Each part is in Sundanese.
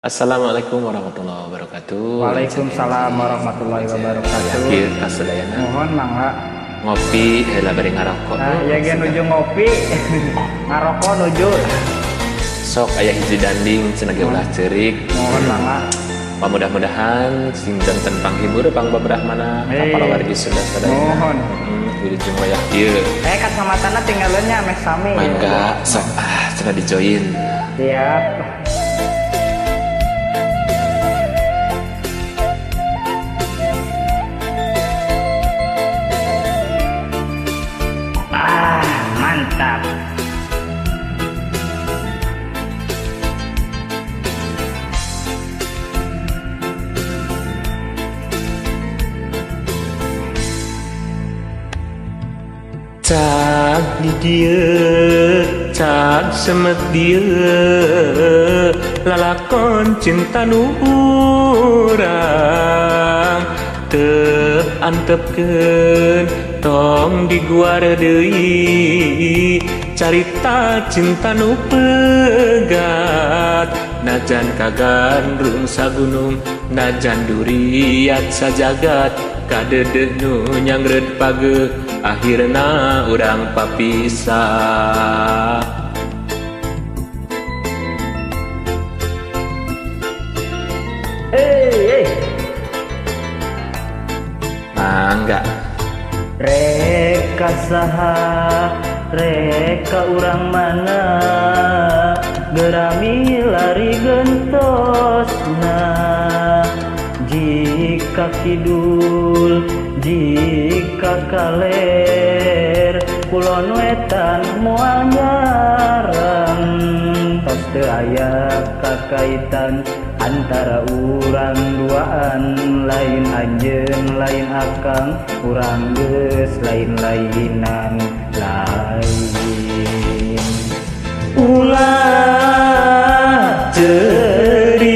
Assalamualaikum warahmatullahi wabarakatuh. Waalaikumsalam warahmatullahi wabarakatuh. Yakin kasadayana Mohon mangga. ngopi heula bari ngarokok. Nah, ya gen nuju ngopi, ngarokok nuju. Sok aya hiji danding cenah ge ulah ceurik. Mohon mangga. Pamudah-mudahan sing janten panghibur pangbabrahmana kapal wargi Sunda sadayana. Mohon. Wilujeng wayah ieu. Kacamatanna tinggalnya meh sami. Mangga sok cenah dijoin. Siap. Mantap. Cak di dieu, cak semet dieu, lalakon cinta nu urang teu antepkeun tong diguar deui carita cinta nu pegat najan kagandrung sagunung najan duriat sajagat kadeudeung nu nyangreud pageuh akhirna urang papisah. Mangga Reka saha, reka urang mana, gerami lari gentosna. Jika kidul, jika kaler, kulon wetan moal ngarang. Tos teu aya kakaitan antara urang duaan, lain anjeun lain akang, urang geus lain-lainan lain. Ulah cerik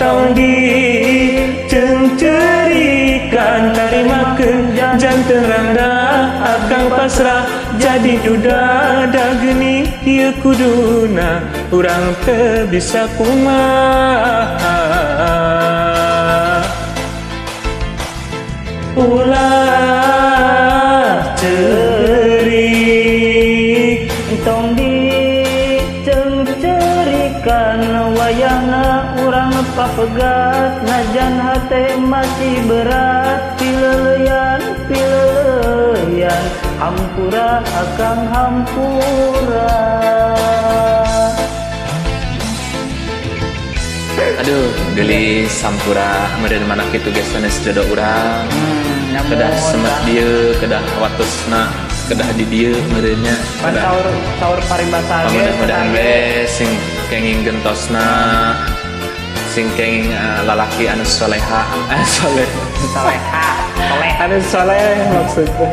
tong diceng-cerikan, tarimakeun janten rangda akang pasrah jadi duda da geuning ieu kuduna urang teu bisa kumaha. Ulah cerik tong diceng-cerikan, wayahna urang papegat najan hate masih berat, pileuleyan hampura akang hampura. aduh gelis sampura meureun mana kitu geus sanes jodoh urang kedah semet dieu kedah watesna kedah di dieu meureunnya Saur paribasa ge mudah-mudahan we sing kenging gentosna sing kenging lalaki anu soleha anu soleh maksudnya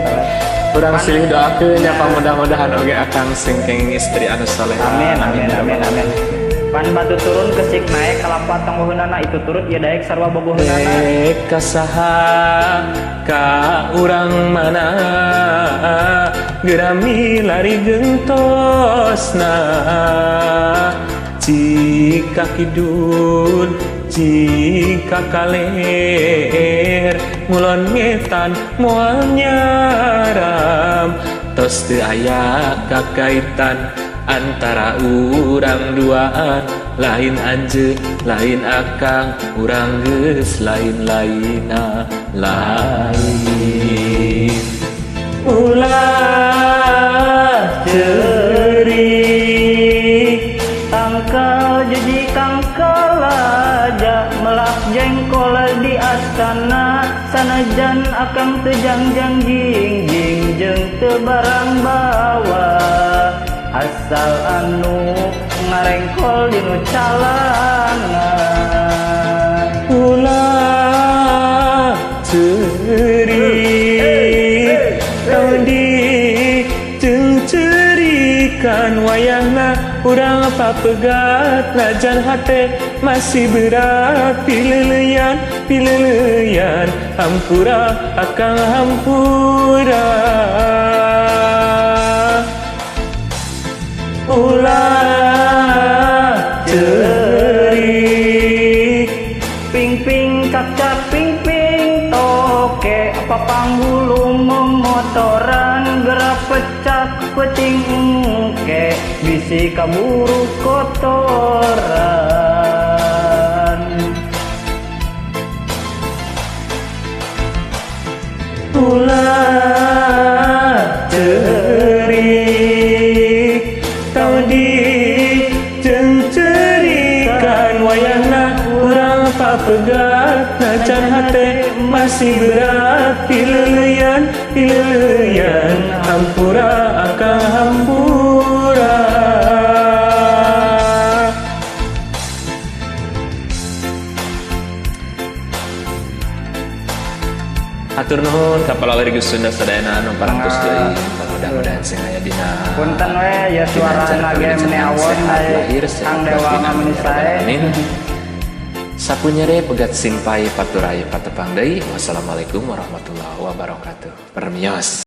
urang silih doakeun nya mudah-mudahan oge akang sing kenging istri anu soleha. Amin. Pan batu turun kesik naik kalapat tangguheunana itu turut ieu daek sarua bogoheunana. Ka saha ka urang mana gerami lari gentosna jika kidul jika kaler ngulon ngetan moal nyaram tos teu aya kakaitan antara urang duaan lain anjeun lain akang urang geus lain-laina lain. Ulah cerik tangkal jadi tangkal aja melah jengkol di astana sanajan akang teu jangjang jingjing jeung teu barang bawa asal anu ngarengkol dinu calana. Ulah cerik tong diceng-cerikan, wayahna urang papegat najan hate masih berat, pileuleyan hampura akang hampura. ulah bisi kaburu kotoran. Ulah cerik tau di cencerikan wayahna urang papegat nacan hate masih berat ileuyan hampura akang hampura. Atur nuhun ka palawer Geus Sunda sadayana anu parantos deui. Mudah-mudahan sing aya dina Punten we ya suarana ge meneawon lahir Kang Dewa ngamenisai. Sapunyere pegat sing pai paturai patepang deui. Wassalamualaikum warahmatullahi wabarakatuh. Permios.